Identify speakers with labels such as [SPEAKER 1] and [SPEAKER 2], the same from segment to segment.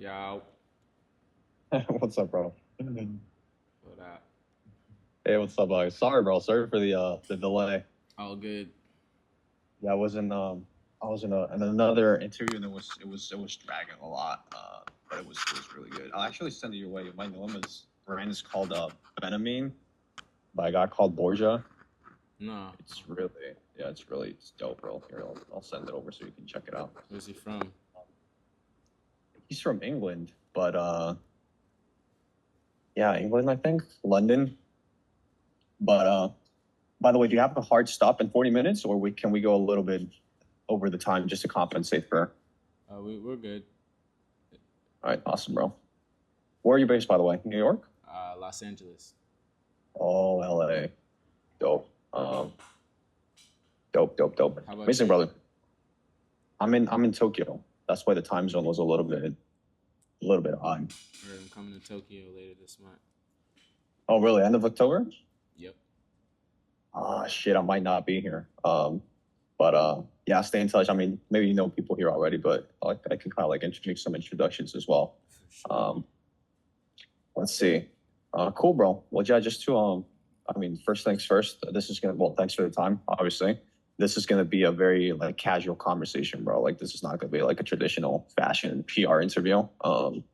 [SPEAKER 1] Yo,
[SPEAKER 2] What's up, bro?
[SPEAKER 1] what up?
[SPEAKER 2] Hey, what's up, Sorry, bro. Sorry for the delay.
[SPEAKER 1] All good.
[SPEAKER 2] Yeah, I was in another interview and it was dragging a lot. But it was really good. I'll actually send it your way. My name is brand is called Benamine by a guy called Borgia.
[SPEAKER 1] No,
[SPEAKER 2] It's dope, bro. Here, I'll send it over so you can check it out.
[SPEAKER 1] where's he from?
[SPEAKER 2] He's from England, but yeah, England, I think, London. But by the way, do you have a hard stop in 40 minutes, or we go a little bit over the time just to compensate for?
[SPEAKER 1] We're good.
[SPEAKER 2] All right, awesome, bro. Where are you based, by the way? New York?
[SPEAKER 1] Los Angeles.
[SPEAKER 2] Oh, LA. Dope. Dope.
[SPEAKER 1] How about
[SPEAKER 2] Amazing,
[SPEAKER 1] you?
[SPEAKER 2] brother. I'm in Tokyo. That's why the time zone was a little bit odd.
[SPEAKER 1] I'm coming to Tokyo later this month.
[SPEAKER 2] Oh, really? End of October?
[SPEAKER 1] Yep.
[SPEAKER 2] Ah, shit, I might not be here. But yeah, stay in touch. I mean, maybe you know people here already, but I can kind of like make some introductions as well.
[SPEAKER 1] For sure.
[SPEAKER 2] Let's see. Cool, bro. Well, yeah, just to I mean, first things first. This is gonna. Well, thanks for the time. Obviously, this is gonna be a very like casual conversation, bro. Like, this is not gonna be like a traditional fashion PR interview.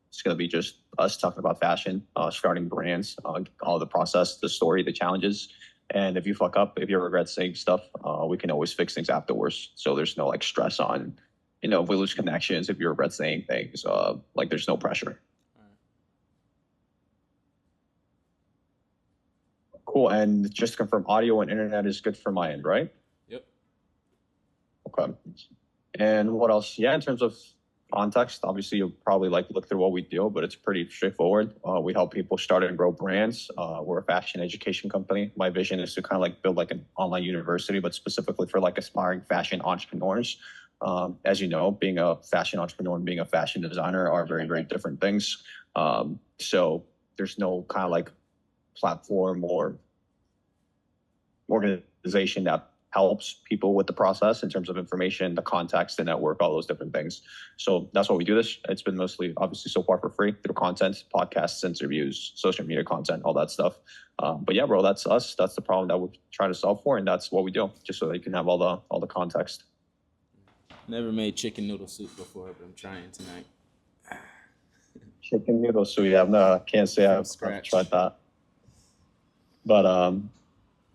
[SPEAKER 2] It's gonna be just us talking about fashion, starting brands, all the process, the story, the challenges. And if you fuck up, if you regret saying stuff, we can always fix things afterwards. So there's no like stress on, if we lose connections, if you regret saying things, like there's no pressure.
[SPEAKER 1] All right.
[SPEAKER 2] Cool. And just to confirm, audio and internet is good for my end, right?
[SPEAKER 1] Yep.
[SPEAKER 2] Okay. And what else? Yeah, in terms of context, obviously you'll probably like look through what we do, but it's pretty straightforward. We help people start and grow brands. We're a fashion education company. My vision is to kind of like build like an online university, but specifically for like aspiring fashion entrepreneurs. As you know, being a fashion entrepreneur and being a fashion designer are very, very different things. So there's no kind of like platform or organization that helps people with the process in terms of information, the context, the network, all those different things. So that's what we do this. It's been mostly obviously so far for free through content, podcasts, interviews, social media content, all that stuff. But yeah, bro, that's us. That's the problem that we're trying to solve for. And that's what we do, just so that you can have all the context.
[SPEAKER 1] Never made chicken noodle soup before, but I'm trying tonight.
[SPEAKER 2] Chicken noodle soup. Yeah, no, I can't say
[SPEAKER 1] From
[SPEAKER 2] I've
[SPEAKER 1] scratch.
[SPEAKER 2] tried that. But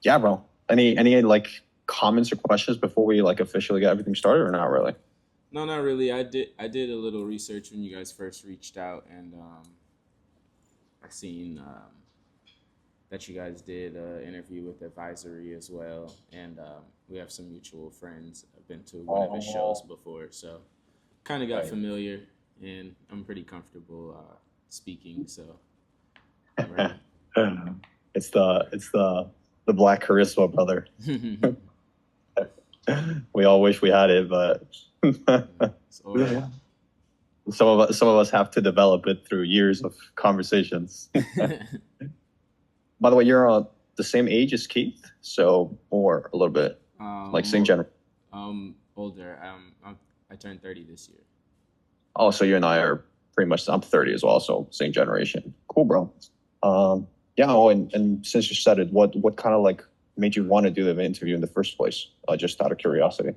[SPEAKER 2] yeah, bro. Any like comments or questions before we like officially get everything started, or not really?
[SPEAKER 1] No, not really. I did a little research when you guys first reached out, and I seen that you guys did an interview with Advisory as well, and we have some mutual friends. I've been to one of his shows
[SPEAKER 2] Oh,
[SPEAKER 1] before, so kind of got
[SPEAKER 2] right.
[SPEAKER 1] familiar, and I'm pretty comfortable speaking, so I'm ready.
[SPEAKER 2] It's the black charisma, brother. We all wish we had it, but
[SPEAKER 1] It's aura.
[SPEAKER 2] some of us have to develop it through years of conversations. By the way, you're the same age as Keith, so or a little bit like same
[SPEAKER 1] More,
[SPEAKER 2] general.
[SPEAKER 1] older. I turned 30 this year.
[SPEAKER 2] Oh, so you and I are pretty much. I'm 30 as well, so same generation. Cool, bro. Yeah. Oh, and since you said it, what kind of like made you want to do the interview in the first place? Just out of curiosity,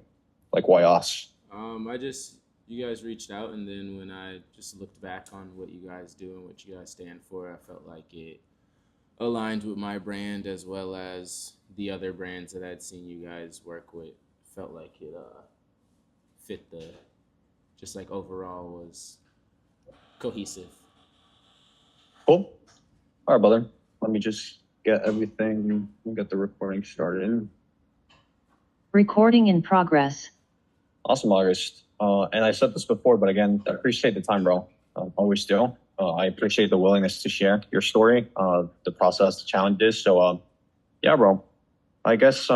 [SPEAKER 2] like why us?
[SPEAKER 1] You guys reached out, and then when I just looked back on what you guys do and what you guys stand for, I felt like it aligned with my brand as well as the other brands that I'd seen you guys work with. Felt like it fit the, just like overall was cohesive.
[SPEAKER 2] Cool. All right, brother. Let me just get everything. Get the recording started.
[SPEAKER 3] Recording in progress.
[SPEAKER 2] Awesome, August. And I said this before, but again, I appreciate the time, bro. Always do. I appreciate the willingness to share your story, the process, the challenges. So, yeah, bro. I guess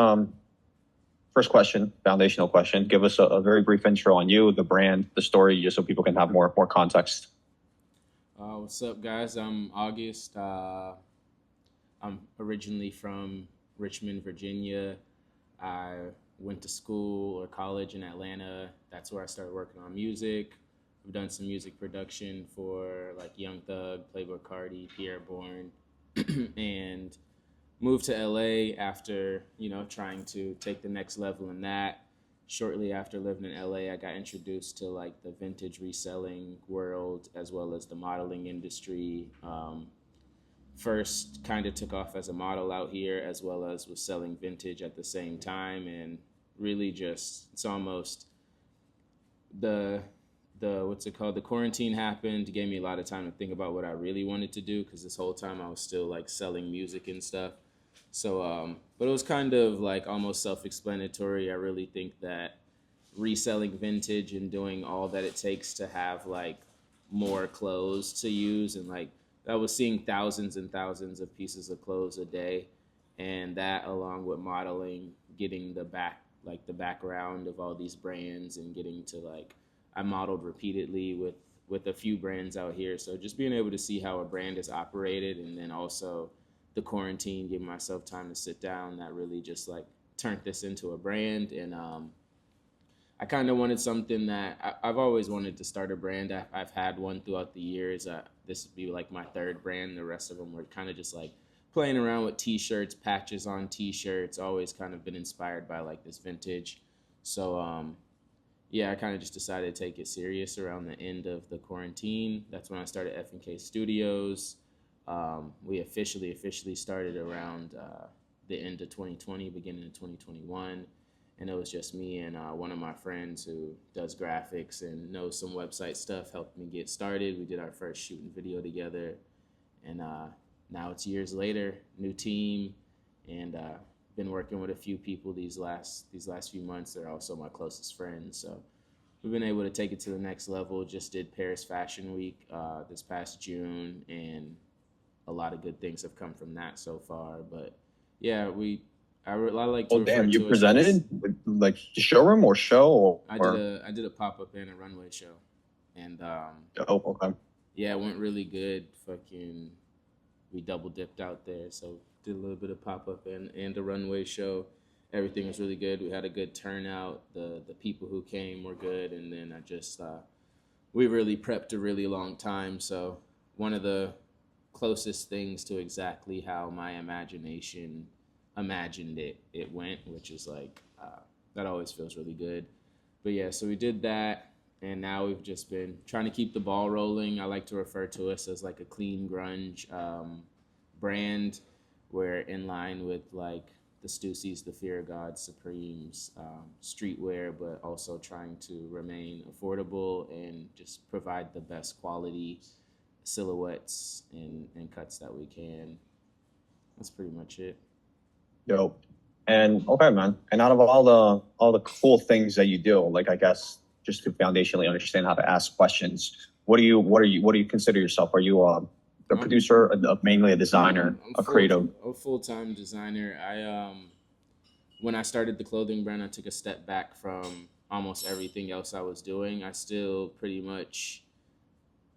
[SPEAKER 2] first question, foundational question. Give us a very brief intro on you, the brand, the story, just so people can have more context.
[SPEAKER 1] What's up, guys? I'm August. I'm originally from Richmond, Virginia. I went to school or college in Atlanta. That's where I started working on music. I've done some music production for like Young Thug, Playboi Carti, Pierre Bourne, and moved to LA after, trying to take the next level in that. Shortly after living in LA, I got introduced to like the vintage reselling world as well as the modeling industry. First kind of took off as a model out here as well as was selling vintage at the same time, and really just it's almost the what's it called, the quarantine happened, gave me a lot of time to think about what I really wanted to do, because this whole time I was still like selling music and stuff. So but it was kind of like almost self-explanatory. I really think that reselling vintage and doing all that it takes to have like more clothes to use, and like I was seeing thousands and thousands of pieces of clothes a day, and that along with modeling, getting the background of all these brands, and getting to like I modeled repeatedly with a few brands out here. So just being able to see how a brand is operated, and then also the quarantine, giving myself time to sit down, that really just like turned this into a brand. And I kind of wanted something that I've always wanted to start a brand. I've had one throughout the years. This would be like my third brand. The rest of them were kind of just like playing around with t-shirts, patches on t-shirts, always kind of been inspired by like this vintage. So yeah, I kind of just decided to take it serious around the end of the quarantine. That's when I started F&K Studios. We officially started around the end of 2020, beginning of 2021. And it was just me and one of my friends who does graphics and knows some website stuff helped me get started. We did our first shoot and video together. And now it's years later, new team, and been working with a few people these last few months. They're also my closest friends. So we've been able to take it to the next level. Just did Paris Fashion Week this past June, and a lot of good things have come from that so far. But yeah, I like to
[SPEAKER 2] Oh,
[SPEAKER 1] refer
[SPEAKER 2] damn, you
[SPEAKER 1] to it as
[SPEAKER 2] presented with, like showroom or show or
[SPEAKER 1] I did a pop-up and a runway show, and
[SPEAKER 2] oh, okay.
[SPEAKER 1] yeah, it went really good. We double dipped out there, so did a little bit of pop-up and a runway show. Everything was really good. We had a good turnout. The people who came were good, and then we really prepped a really long time. So one of the closest things to exactly how my imagination imagined it went, which is like that always feels really good. But yeah, so we did that, and now we've just been trying to keep the ball rolling. I like to refer to us as like a clean grunge brand. We're in line with like the Stussies, the Fear of God, Supremes, streetwear, but also trying to remain affordable and just provide the best quality silhouettes and cuts that we can. That's pretty much it.
[SPEAKER 2] Dope. And okay, man. And out of all the cool things that you do, like I guess just to foundationally understand how to ask questions, what do you consider yourself? Are you a producer, mainly a designer, a creative?
[SPEAKER 1] A full-time designer. When I started the clothing brand, I took a step back from almost everything else I was doing. I still pretty much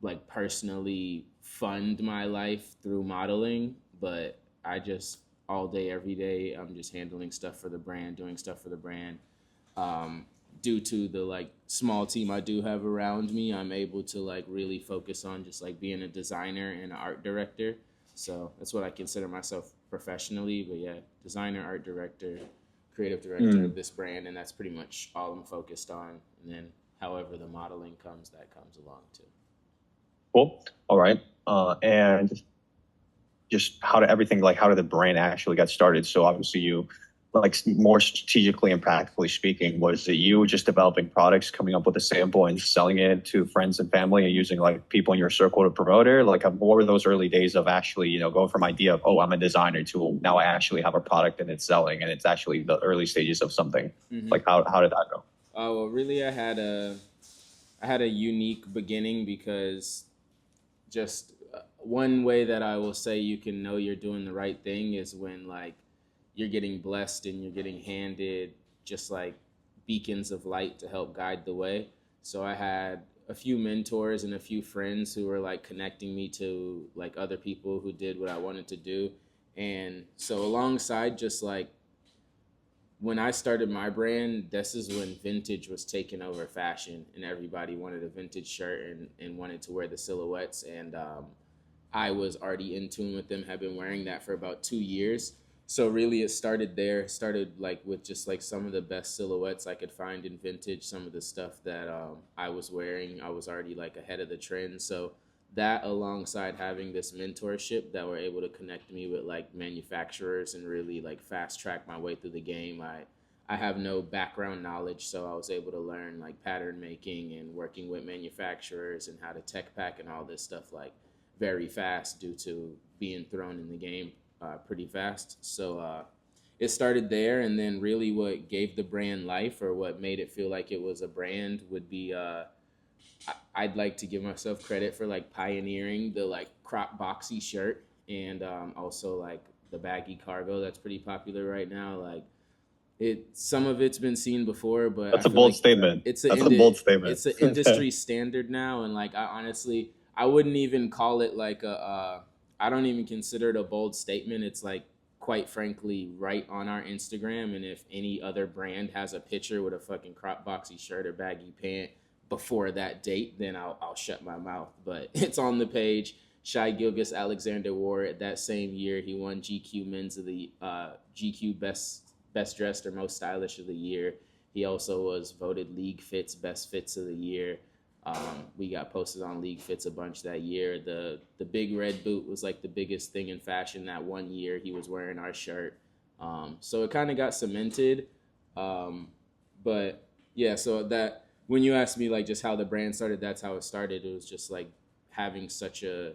[SPEAKER 1] like personally fund my life through modeling, but I just all day, every day, I'm just handling stuff for the brand, doing stuff for the brand. Due to the like small team I do have around me, I'm able to like really focus on just like being a designer and an art director. So that's what I consider myself professionally. But yeah, designer, art director, creative director of this brand, and that's pretty much all I'm focused on. And then however the modeling comes, that comes along too.
[SPEAKER 2] Cool. All right. And just how did the brand actually get started? So obviously you, like more strategically and practically speaking, was it you just developing products, coming up with a sample and selling it to friends and family and using like people in your circle to promote it? Like what were those early days of actually, going from idea of, oh, I'm a designer to now I actually have a product and it's selling and it's actually the early stages of something. Mm-hmm. Like how did that go?
[SPEAKER 1] Well, really I had a unique beginning, because just one way that I will say you can know you're doing the right thing is when like you're getting blessed and you're getting handed just like beacons of light to help guide the way. So I had a few mentors and a few friends who were like connecting me to like other people who did what I wanted to do. And so alongside just like when I started my brand, this is when vintage was taking over fashion, and everybody wanted a vintage shirt and wanted to wear the silhouettes. And I was already in tune with them, have been wearing that for about 2 years. So really it started there. It started like with just like some of the best silhouettes I could find in vintage, some of the stuff that I was wearing. I was already like ahead of the trend. So that alongside having this mentorship that were able to connect me with like manufacturers and really like fast track my way through the game. I have no background knowledge, so I was able to learn like pattern making and working with manufacturers and how to tech pack and all this stuff like very fast due to being thrown in the game pretty fast. So it started there, and then really what gave the brand life or what made it feel like it was a brand would be I'd like to give myself credit for like pioneering the like crop boxy shirt and also like the baggy cargo that's pretty popular right now. Like some of it's been seen before, but
[SPEAKER 2] That's
[SPEAKER 1] I
[SPEAKER 2] a
[SPEAKER 1] feel
[SPEAKER 2] bold
[SPEAKER 1] like
[SPEAKER 2] statement.
[SPEAKER 1] it's
[SPEAKER 2] That's a bold statement.
[SPEAKER 1] it's an industry standard now, and like I wouldn't even call it like I don't even consider it a bold statement. It's like quite frankly right on our Instagram, and if any other brand has a picture with a fucking crop boxy shirt or baggy pant before that date, then I'll shut my mouth. But it's on the page. Shai Gilgeous Alexander wore it that same year. He won GQ Men's of the GQ Best Dressed or Most Stylish of the Year. He also was voted League Fits Best Fits of the Year. We got posted on League Fits a bunch that year. The big red boot was like the biggest thing in fashion that one year. He was wearing our shirt. So it kind of got cemented. But yeah, so that when you asked me like just how the brand started, that's how it started. It was just like having such a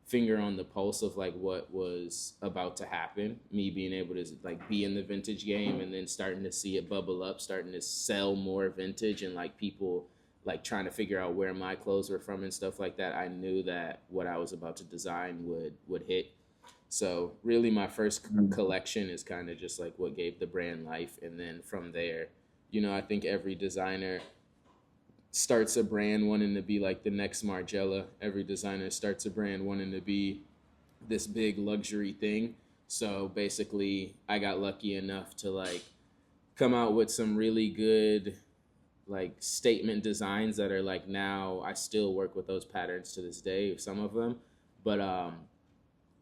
[SPEAKER 1] finger on the pulse of like what was about to happen, me being able to like be in the vintage game and then starting to see it bubble up, starting to sell more vintage, and like people like trying to figure out where my clothes were from and stuff like that. I knew that what I was about to design would hit. So really my first collection is kind of just like what gave the brand life, and then from there, I think every designer starts a brand wanting to be like the next Margiela. Every designer starts a brand wanting to be this big luxury thing. So basically, I got lucky enough to like come out with some really good like statement designs that are like now I still work with those patterns to this day, some of them. But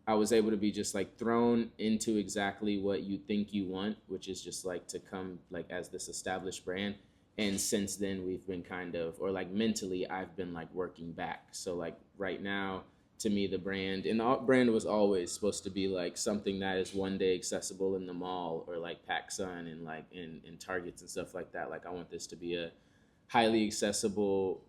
[SPEAKER 1] I was able to be just like thrown into exactly what you think you want, which is just like to come like as this established brand. And since then we've been kind of, or like mentally I've been like working back. So like right now, to me, the brand was always supposed to be like something that is one day accessible in the mall or like PacSun and like in Targets and stuff like that. Like I want this to be a highly accessible,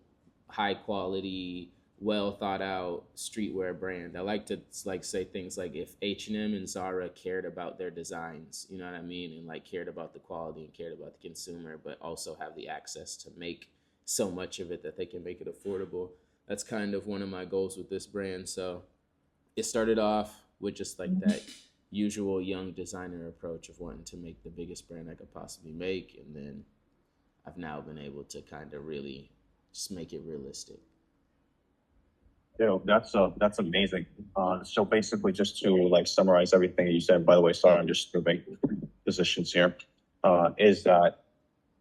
[SPEAKER 1] high quality, well thought out streetwear brand. I like to like say things like if H&M and Zara cared about their designs, you know what I mean, and like cared about the quality and cared about the consumer, but also have the access to make so much of it that they can make it affordable. That's kind of one of my goals with this brand. So it started off with just like that usual young designer approach of wanting to make the biggest brand I could possibly make, and then I've now been able to kind of really just make it realistic.
[SPEAKER 2] That's amazing. So basically, just to like summarize everything you said. By the way, sorry, I'm just moving positions here. Is that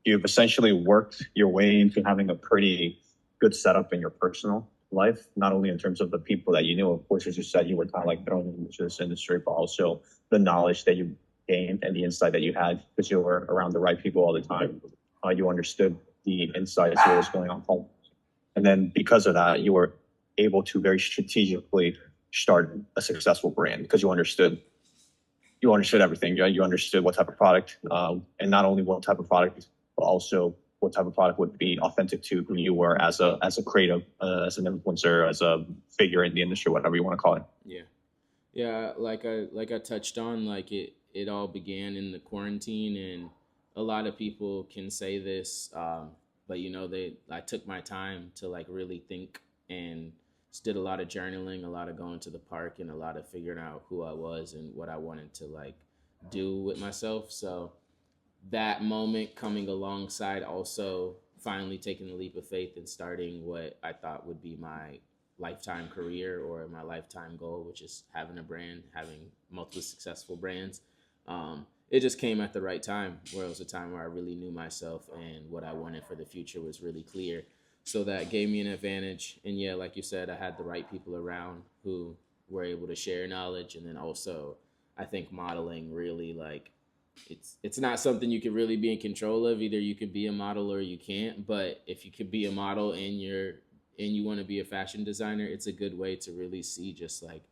[SPEAKER 2] you've essentially worked your way into having a pretty good setup in your personal life, not only in terms of the people that you knew. Of course, as you said, you were kind of like thrown into this industry, but also the knowledge that you gained and the insight that you had because you were around the right people all the time. You understood the insights of what was going on home. And then because of that, you were able to very strategically start a successful brand because you understood everything. You understood what type of product, and not only what type of product, but also what type of product would be authentic to who you were as a creative, as an influencer, as a figure in the industry, whatever you want to call it.
[SPEAKER 1] Yeah. Like I touched on, like it all began in the quarantine, and a lot of people can say this, but I took my time to like really think and just did a lot of journaling, a lot of going to the park, and a lot of figuring out who I was and what I wanted to like do with myself. So that moment coming alongside also finally taking the leap of faith and starting what I thought would be my lifetime career or my lifetime goal, which is having a brand, having multiple successful brands. it just came at the right time, where it was a time where I really knew myself and what I wanted for the future was really clear. So that gave me an advantage. And yeah, like you said, I had the right people around who were able to share knowledge. And then also, I think modeling really, like, it's not something you can really be in control of. Either you could be a model or you can't. But if you could be a model and you want to be a fashion designer, it's a good way to really see just like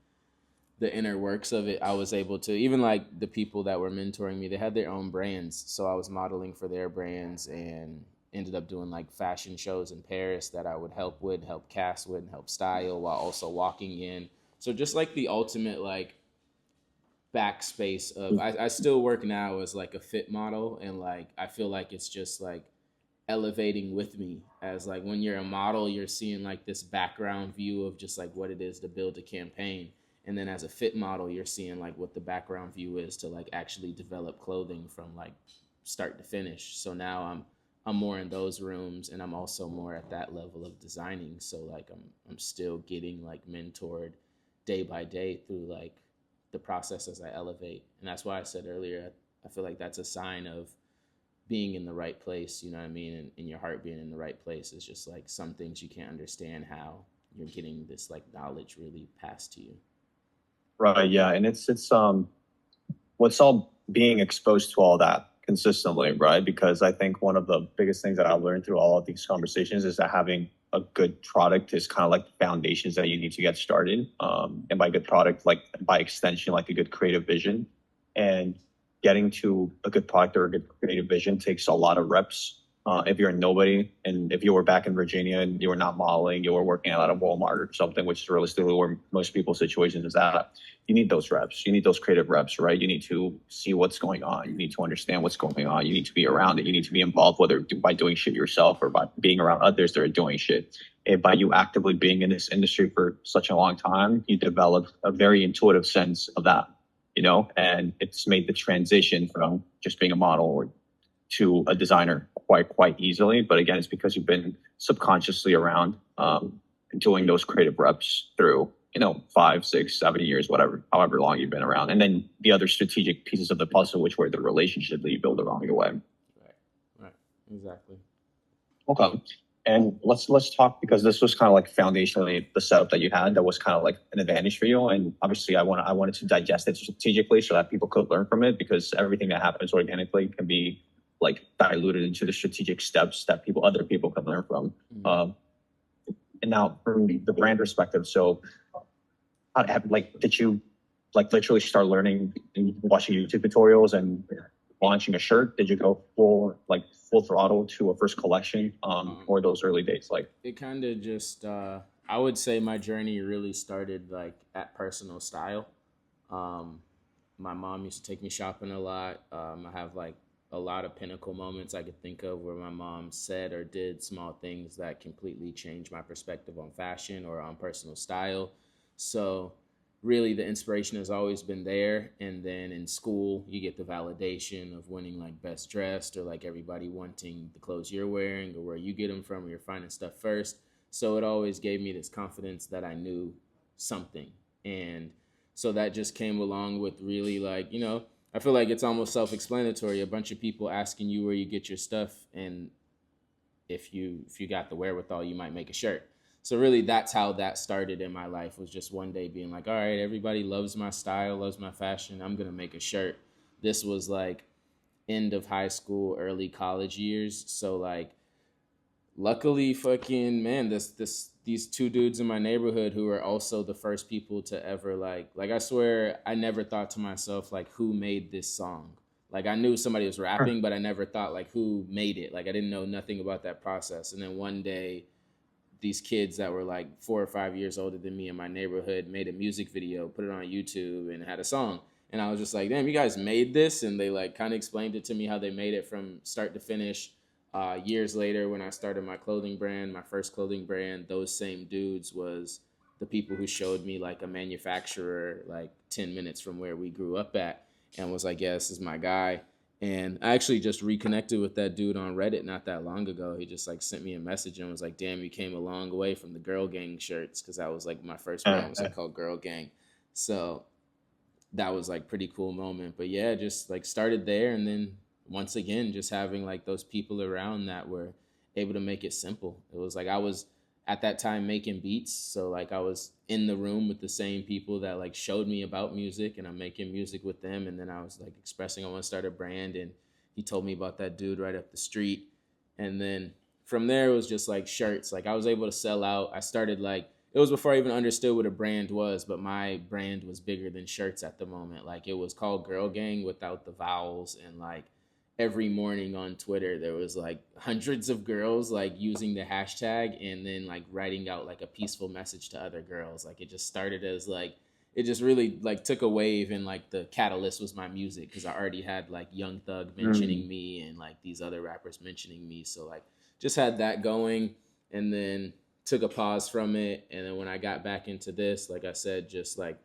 [SPEAKER 1] the inner works of it. I was able to, even like the people that were mentoring me, they had their own brands. So I was modeling for their brands and ended up doing like fashion shows in Paris that I would help with, help cast with, and help style while also walking in. So just like the ultimate like backspace of, I still work now as like a fit model, and like I feel like it's just like elevating with me. As like when you're a model, you're seeing like this background view of just like what it is to build a campaign, and then as a fit model, you're seeing like what the background view is to like actually develop clothing from like start to finish. So now I'm more in those rooms, and I'm also more at that level of designing. So like I'm still getting like mentored day by day through like the process as I elevate. And that's why I said earlier, I feel like that's a sign of being in the right place, you know what I mean? And your heart being in the right place is just like some things you can't understand how you're getting this like knowledge really passed to you.
[SPEAKER 2] Right. Yeah. And it's what's all being exposed to all that consistently, right? Because I think one of the biggest things that I've learned through all of these conversations is that having a good product is kind of like the foundations that you need to get started. And by good product, like by extension, like a good creative vision. And getting to a good product or a good creative vision takes a lot of reps. If you're a nobody, and if you were back in Virginia and you were not modeling, you were working at a Walmart or something, which is realistically where most people's situations is at, you need those reps. You need those creative reps, right? You need to see what's going on. You need to understand what's going on. You need to be around it. You need to be involved, whether by doing shit yourself or by being around others that are doing shit. And by you actively being in this industry for such a long time, you develop a very intuitive sense of that, and it's made the transition from just being a model to a designer quite easily. But again, it's because you've been subconsciously around doing those creative reps through 5, 6, 7 years, whatever, however long you've been around, and then the other strategic pieces of the puzzle, which were the relationship that you build along the way.
[SPEAKER 1] Right, exactly.
[SPEAKER 2] Okay. And let's talk, because this was kind of like foundationally the setup that you had that was kind of like an advantage for you. And obviously I wanted to digest it strategically so that people could learn from it, because everything that happens organically can be like diluted into the strategic steps that other people can learn from.
[SPEAKER 1] Mm-hmm.
[SPEAKER 2] And now from the brand perspective, so did you like literally start learning and watching YouTube tutorials and launching a shirt? Did you go full throttle to a first collection or those early days? Like,
[SPEAKER 1] it kind of just I would say my journey really started like at personal style. My mom used to take me shopping a lot. I have like a lot of pinnacle moments I could think of where my mom said or did small things that completely changed my perspective on fashion or on personal style. So really the inspiration has always been there. And then in school, you get the validation of winning like best dressed, or like everybody wanting the clothes you're wearing or where you get them from, or you're finding stuff first. So it always gave me this confidence that I knew something. And so that just came along with really like, I feel like it's almost self-explanatory. A bunch of people asking you where you get your stuff, and if you got the wherewithal, you might make a shirt. So really, that's how that started in my life, was just one day being like, all right, everybody loves my style, loves my fashion. I'm going to make a shirt. This was like end of high school, early college years. So like, luckily, fucking man, these two dudes in my neighborhood who are also the first people to ever like I swear I never thought to myself like, who made this song? Like I knew somebody was rapping, but I never thought like who made it. Like I didn't know nothing about that process. And then one day, these kids that were like 4 or 5 years older than me in my neighborhood made a music video, put it on YouTube, and had a song. And I was just like, damn, you guys made this? And they like kind of explained it to me how they made it from start to finish. Years later, when I started my clothing brand, my first clothing brand, those same dudes was the people who showed me like a manufacturer like 10 minutes from where we grew up at, and was like, yeah, this is my guy. And I actually just reconnected with that dude on Reddit not that long ago. He just like sent me a message and was like, damn, you came a long way from the Girl Gang shirts, because that was like my first brand was like called Girl Gang. So that was like pretty cool moment. But yeah, just like started there, and then once again just having like those people around that were able to make it simple. It was like I was at that time making beats, so like I was in the room with the same people that like showed me about music, and I'm making music with them. And then I was like expressing I want to start a brand, and he told me about that dude right up the street. And then from there it was just like shirts. Like I was able to sell out. I started like, it was before I even understood what a brand was, but my brand was bigger than shirts at the moment. Like it was called Girl Gang without the vowels. And like every morning on Twitter, there was like hundreds of girls like using the hashtag and then like writing out like a peaceful message to other girls. Like it just started as like, it just really like took a wave, and like the catalyst was my music, because I already had like Young Thug mentioning me and like these other rappers mentioning me. So like just had that going, and then took a pause from it. And then when I got back into this, like I said, just like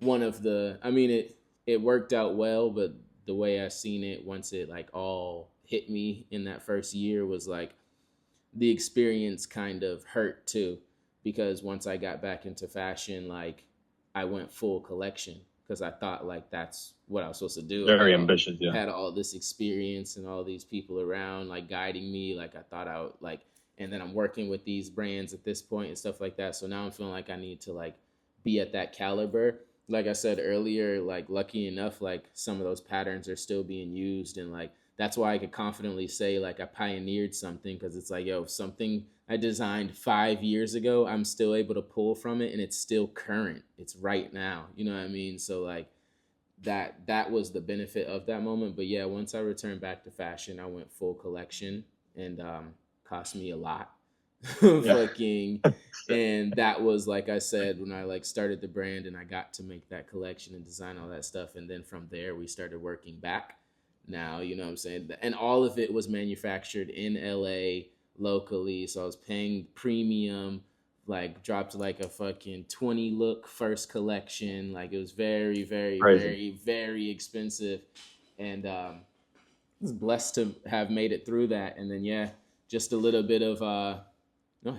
[SPEAKER 1] one of the, I mean, it worked out well, but the way I seen it once it like all hit me in that first year was like the experience kind of hurt too, because once I got back into fashion, like I went full collection, because I thought like that's what I was supposed to do.
[SPEAKER 2] Very ambitious, yeah.
[SPEAKER 1] Had all this experience and all these people around like guiding me. Like I thought I would like, and then I'm working with these brands at this point and stuff like that. So now I'm feeling like I need to like be at that caliber. Like I said earlier, like lucky enough, like some of those patterns are still being used, and like that's why I could confidently say like I pioneered something, because it's like, yo, something I designed 5 years ago, I'm still able to pull from it, and it's still current. It's right now. You know what I mean? So like that was the benefit of that moment. But yeah, once I returned back to fashion, I went full collection, and cost me a lot. Fucking, and that was like I said, when I like started the brand and I got to make that collection and design all that stuff. And then from there we started working back. Now, you know what I'm saying? And all of it was manufactured in LA locally. So I was paying premium, like dropped like a fucking 20 look first collection. Like it was very, very,
[SPEAKER 2] Crazy.
[SPEAKER 1] very, very expensive. And was blessed to have made it through that. And then yeah, just a little bit of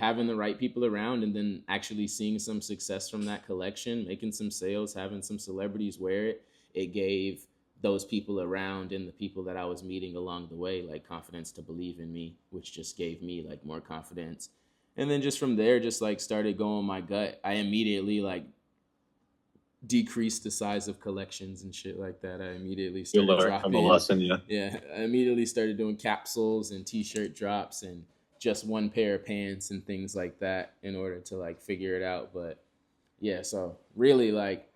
[SPEAKER 1] having the right people around, and then actually seeing some success from that collection, making some sales, having some celebrities wear it. It gave those people around and the people that I was meeting along the way like confidence to believe in me, which just gave me like more confidence. And then just from there, just like started going my gut. I immediately like decreased the size of collections and shit like that. I immediately
[SPEAKER 2] You
[SPEAKER 1] started
[SPEAKER 2] learned from the
[SPEAKER 1] dropping.
[SPEAKER 2] lesson, yeah.
[SPEAKER 1] Yeah, I immediately started doing capsules and t-shirt drops and just one pair of pants and things like that in order to like figure it out. But yeah, so really like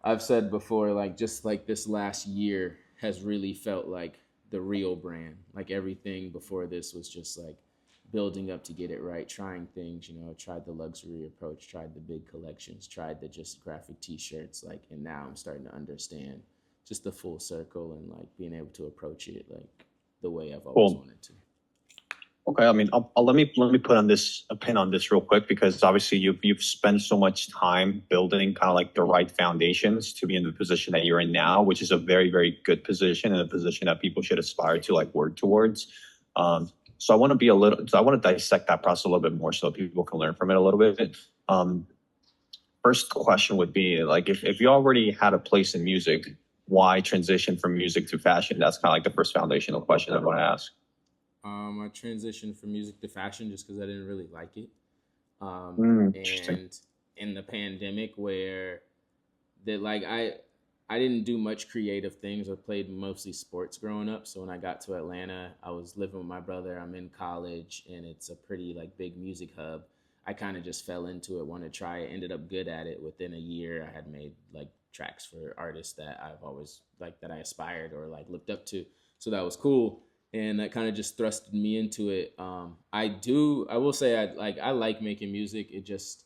[SPEAKER 1] I've said before, like just like this last year has really felt like the real brand. Like everything before this was just like building up to get it right, trying things, tried the luxury approach, tried the big collections, tried the just graphic t-shirts, like, and now I'm starting to understand just the full circle and like being able to approach it like the way I've always wanted to.
[SPEAKER 2] Okay, I mean, let me put on this a pin on this real quick, because obviously you've spent so much time building kind of like the right foundations to be in the position that you're in now, which is a very, very good position, and a position that people should aspire to like work towards. So I want to dissect that process a little bit more so people can learn from it a little bit. First question would be like, if you already had a place in music, why transition from music to fashion? That's kind of like the first foundational question I want to ask.
[SPEAKER 1] I transitioned from music to fashion just because I didn't really like it. And in the pandemic, where I didn't do much creative things. I played mostly sports growing up. So when I got to Atlanta, I was living with my brother. I'm in college, and it's a pretty like big music hub. I kind of just fell into it, wanted to try it, ended up good at it. Within a year, I had made like tracks for artists that I've always like, that I aspired or like looked up to. So that was cool. And that kind of just thrusted me into it. I will say I like making music. It just,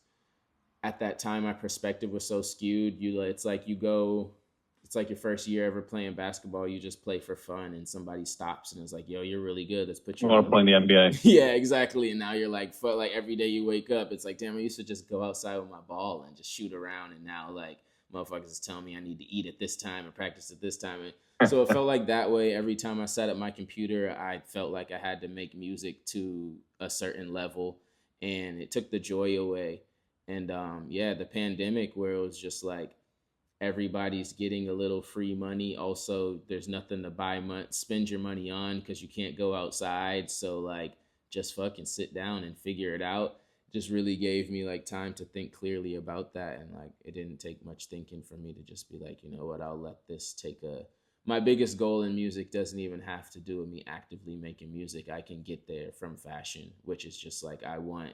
[SPEAKER 1] at that time, my perspective was so skewed. It's like your first year ever playing basketball. You just play for fun, and somebody stops and is like, "Yo, you're really good. Let's put you on."
[SPEAKER 2] Playing the NBA.
[SPEAKER 1] Yeah, exactly. And now you're like, every day you wake up, it's like, damn, I used to just go outside with my ball and just shoot around, and now like motherfuckers is telling me I need to eat at this time and practice at this time. And so it felt like that way every time I sat at my computer. I felt like I had to make music to a certain level, and it took the joy away. And the pandemic, where it was just like everybody's getting a little free money. Also, there's nothing to spend your money on because you can't go outside. So like, just fucking sit down and figure it out. Just really gave me like time to think clearly about that, and like it didn't take much thinking for me to just be like, you know what, I'll let this take a. My biggest goal in music doesn't even have to do with me actively making music. I can get there from fashion, which is just like I want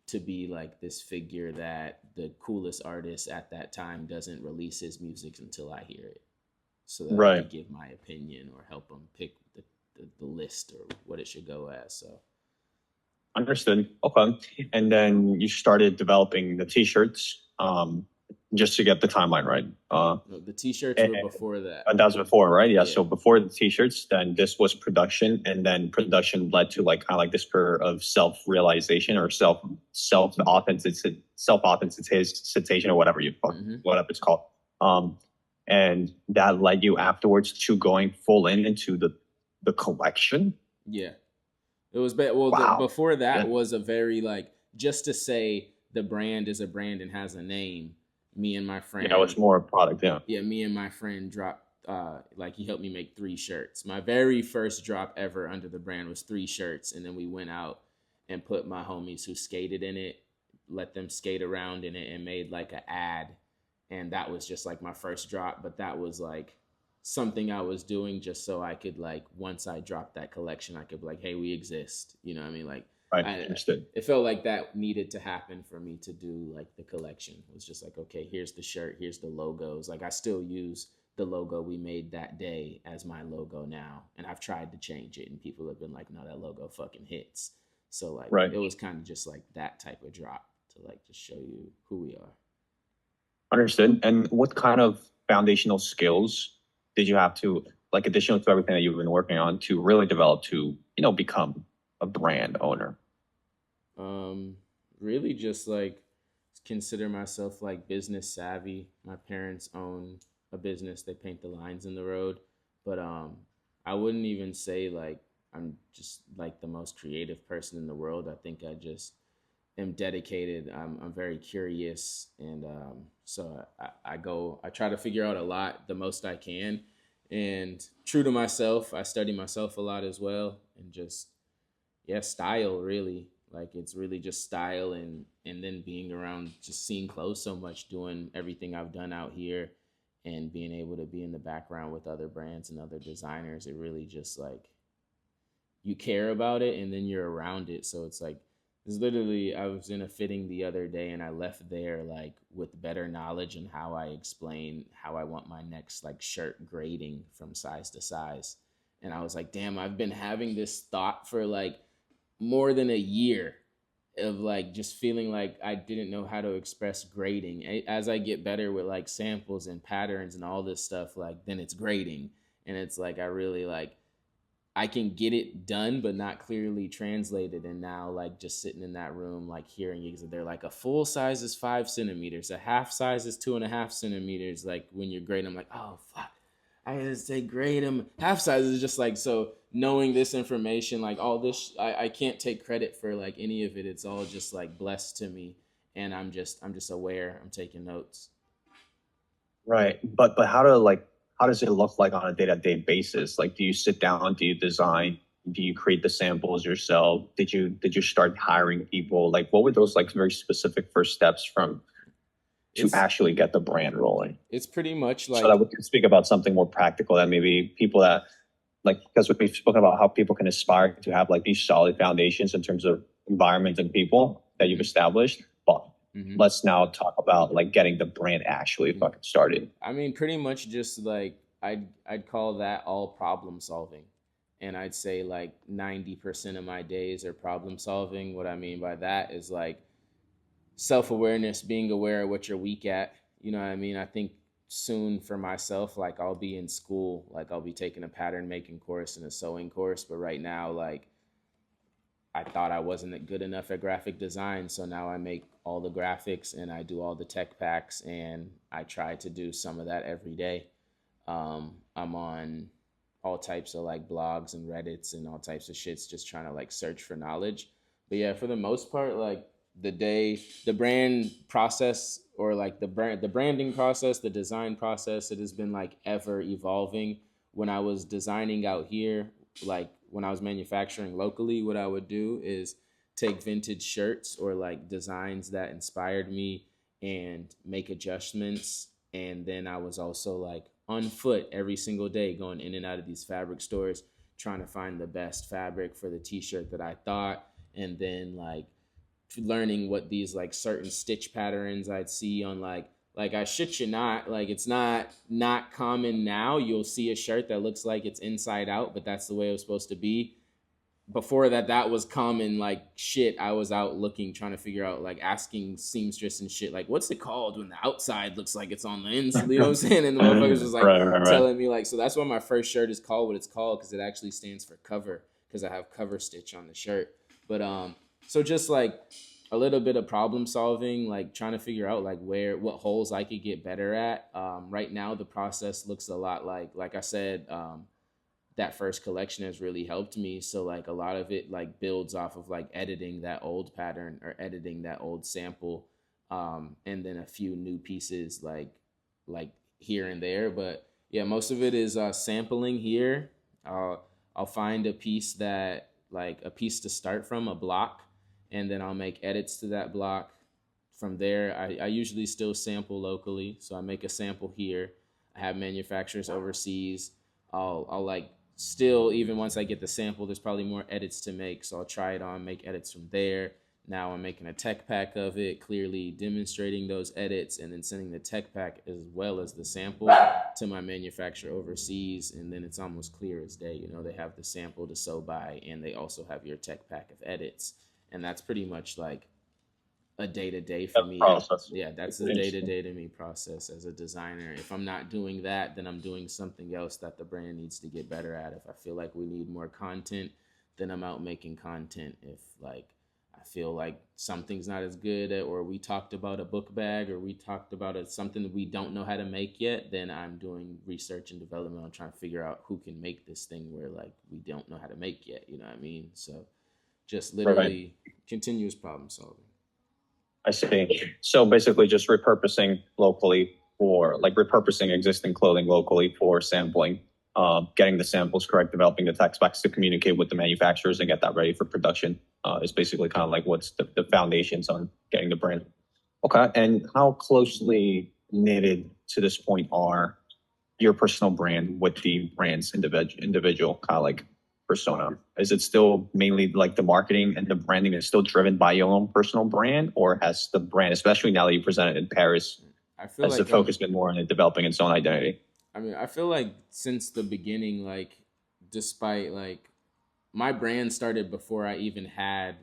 [SPEAKER 1] to be like this figure that the coolest artist at that time doesn't release his music until I hear it, so that I
[SPEAKER 2] Right.
[SPEAKER 1] could give my opinion or help him pick the list or what it should go as. So
[SPEAKER 2] Understood. Okay. And then you started developing the t-shirts, just to get the timeline right.
[SPEAKER 1] no, the t-shirts
[SPEAKER 2] And
[SPEAKER 1] were before that.
[SPEAKER 2] that was before, right? Yeah.
[SPEAKER 1] Yeah.
[SPEAKER 2] So before the t-shirts, then this was production, and then production led to like kind of like this period of self-realization or self-authenticization or whatever
[SPEAKER 1] Hmm.
[SPEAKER 2] whatever it's called. Um, and that led you afterwards to going full into the collection.
[SPEAKER 1] Yeah. It was bad. Well,
[SPEAKER 2] Wow.
[SPEAKER 1] before that
[SPEAKER 2] Yeah.
[SPEAKER 1] was a very like just to say the brand is a brand and has a name. Me and my
[SPEAKER 2] Yeah,
[SPEAKER 1] friend,
[SPEAKER 2] it's more a product. Yeah.
[SPEAKER 1] yeah, me and my friend dropped. Like he helped me make 3 shirts. My very first drop ever under the brand was 3 shirts, and then we went out and put my homies who skated in it, let them skate around in it, and made like an ad, and that was just like my first drop. But that was like something I was doing just so I could like once I dropped that collection, I could be like, hey, we exist. You know what I mean? Like
[SPEAKER 2] Right.
[SPEAKER 1] I
[SPEAKER 2] Understood.
[SPEAKER 1] it felt like that needed to happen for me to do like the collection. It was just like, okay, here's the shirt, here's the logos. Like I still use the logo we made that day as my logo now, and I've tried to change it, and people have been like, no, that logo fucking hits. So like
[SPEAKER 2] Right.
[SPEAKER 1] it was kind of just like that type of drop to like just show you who we are.
[SPEAKER 2] Understood. And what kind of foundational skills did you have to, like, additional to everything that you've been working on, to really develop to, become a brand owner?
[SPEAKER 1] Um, Really just like consider myself like business savvy. My parents own a business. They paint the lines in the road, but I wouldn't even say like I'm just like the most creative person in the world. I think I just am dedicated. I'm very curious, and so I try to figure out a lot, the most I can, and true to myself, I study myself a lot as well, and just yeah, style really. Like it's really just style, and then being around, just seeing clothes so much, doing everything I've done out here, and being able to be in the background with other brands and other designers. It really just like you care about it, and then you're around it. So it's literally, I was in a fitting the other day, and I left there like with better knowledge and how I explain how I want my next like shirt grading from size to size. And I was like, damn, I've been having this thought for like more than a year of like just feeling like I didn't know how to express grading. As I get better with like samples and patterns and all this stuff, like then it's grading. And it's like I really like I can get it done, but not clearly translated. And now, like, just sitting in that room, like, hearing it, they're like, a full size is 5 centimeters, a half size is 2.5 centimeters. Like, when you're grading, I'm like, oh, fuck. I gotta say, grade them. Half size is just like, so knowing this information, like, all this, I can't take credit for, like, any of it. It's all just, like, blessed to me. And I'm just aware. I'm taking notes.
[SPEAKER 2] Right. But how does it look like on a day-to-day basis? Like, do you sit down, do you design, do you create the samples yourself? Did you start hiring people? Like, what were those like very specific first steps from to
[SPEAKER 1] It's
[SPEAKER 2] actually get the brand rolling?
[SPEAKER 1] it's pretty much
[SPEAKER 2] So that
[SPEAKER 1] like
[SPEAKER 2] we can speak about something more practical that maybe people that, like, because we've spoken about how people can aspire to have like these solid foundations in terms of environment and people that you've
[SPEAKER 1] mhm,
[SPEAKER 2] established. But
[SPEAKER 1] mhm.
[SPEAKER 2] let's now talk about like getting the brand actually fucking started.
[SPEAKER 1] I mean, pretty much just like I'd call that all problem solving. And I'd say like 90% of my days are problem solving. What I mean by that is like self-awareness, being aware of what you're weak at. You know what I mean? I think soon for myself, like I'll be in school, like I'll be taking a pattern making course and a sewing course, but right now like I thought I wasn't good enough at graphic design, so now I make all the graphics and I do all the tech packs, and I try to do some of that every day. I'm on all types of like blogs and Reddits and all types of shits, just trying to like search for knowledge. But yeah, for the most part, like the brand process, or like the branding process, the design process, it has been like ever evolving. When I was designing out here, like when I was manufacturing locally, what I would do is take vintage shirts or like designs that inspired me and make adjustments. And then I was also like on foot every single day going in and out of these fabric stores trying to find the best fabric for the t-shirt that I thought, and then like learning what these like certain stitch patterns I'd see on like I shit you not, like it's not common now. You'll see a shirt that looks like it's inside out, but that's the way it was supposed to be. Before that was common. Like shit, I was out looking, trying to figure out, like asking seamstress and shit, like what's it called when the outside looks like it's on the inside, you know what I'm saying? And the motherfuckers was like
[SPEAKER 2] Right.
[SPEAKER 1] telling me like, so that's why my first shirt is called what it's called, because it actually stands for cover, because I have cover stitch on the shirt. But so just like a little bit of problem solving, like trying to figure out like what holes I could get better at. Right now the process looks a lot like I said, that first collection has really helped me. So like a lot of it like builds off of like editing that old pattern or editing that old sample, and then a few new pieces like here and there. But yeah, most of it is sampling here. I'll find a piece to start from, a block, and then I'll make edits to that block. From there, I usually still sample locally, so I make a sample here. I have manufacturers overseas. I'll like still, even once I get the sample, there's probably more edits to make, so I'll try it on, make edits from there. Now I'm making a tech pack of it, clearly demonstrating those edits, and then sending the tech pack as well as the sample to my manufacturer overseas, and then it's almost clear as day. You know, they have the sample to sew by, and they also have your tech pack of edits, and that's pretty much like a day-to-day for me.
[SPEAKER 2] Process.
[SPEAKER 1] Yeah, that's a day-to-day to me process as a designer. If I'm not doing that, then I'm doing something else that the brand needs to get better at. If I feel like we need more content, then I'm out making content. If like I feel like something's not as good at, or we talked about a book bag, or we talked about something that we don't know how to make yet, then I'm doing research and development. I'm trying to figure out who can make this thing where like we don't know how to make yet, you know what I mean? So just literally continuous problem solving.
[SPEAKER 2] I see. So basically just repurposing locally, for like repurposing existing clothing locally for sampling, getting the samples correct, developing the tech specs to communicate with the manufacturers and get that ready for production, is basically kind of like what's the foundations on getting the brand. Okay. And how closely knitted to this point are your personal brand with the brand's individual kind of like persona? Is it still mainly like the marketing and the branding is still driven by your own personal brand, or has the brand, especially now that you present it in Paris, has the focus been more on developing its own identity?
[SPEAKER 1] I mean, I feel like since the beginning, like despite like my brand started before I even had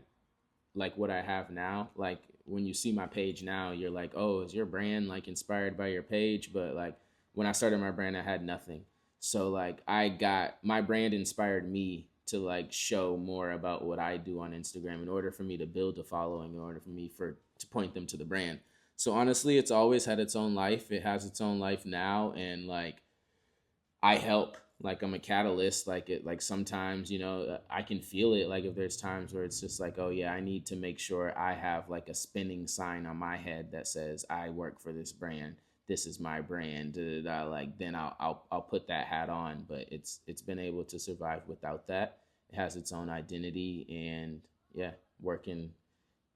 [SPEAKER 1] like what I have now. Like when you see my page now, you're like, oh, is your brand like inspired by your page? But like when I started my brand, I had nothing. So like my brand inspired me to like show more about what I do on Instagram in order for me to build a following, in order for me to point them to the brand. So honestly, it's always had its own life. It has its own life now, and like I help. Like I'm a catalyst. Like sometimes, you know, I can feel it. Like if there's times where it's just like, oh yeah, I need to make sure I have like a spinning sign on my head that says I work for this brand. This is my brand. Like then I'll put that hat on. But it's been able to survive without that. It has its own identity, and yeah, working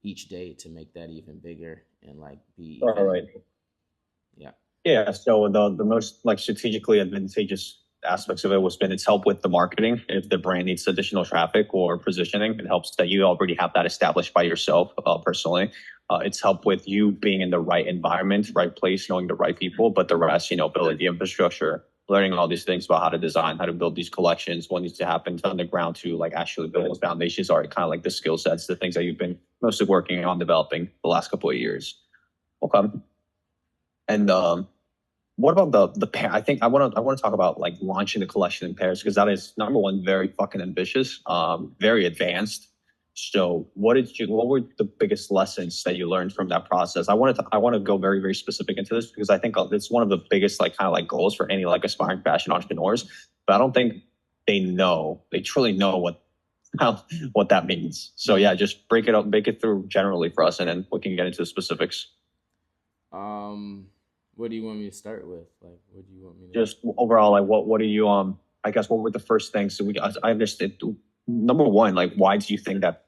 [SPEAKER 1] each day to make that even bigger and like be even,
[SPEAKER 2] All right.
[SPEAKER 1] Yeah.
[SPEAKER 2] Yeah. So the most like strategically advantageous aspects of it was been its help with the marketing. If the brand needs additional traffic or positioning, it helps that you already have that established by yourself personally. It's help with you being in the right environment, right place, knowing the right people, but the rest, you know, building the infrastructure, learning all these things about how to design, how to build these collections, what needs to happen on the ground to like actually build those foundations are kind of like the skill sets, the things that you've been mostly working on developing the last couple of years. Okay. And what about the pair? I think I want to talk about like launching the collection in Paris, because that is number one, very fucking ambitious, very advanced. So what were the biggest lessons that you learned from that process? I want to go very, very specific into this because I think it's one of the biggest like kind of like goals for any like aspiring fashion entrepreneurs. But I don't think they truly know what how what that means. So yeah, just break it up, make it through generally for us, and then we can get into the specifics.
[SPEAKER 1] Um, what do you want me to start with? Like, what do you want me to?
[SPEAKER 2] Just overall, like what are you I guess what were the first things? So I understand. Number one, like why do you think that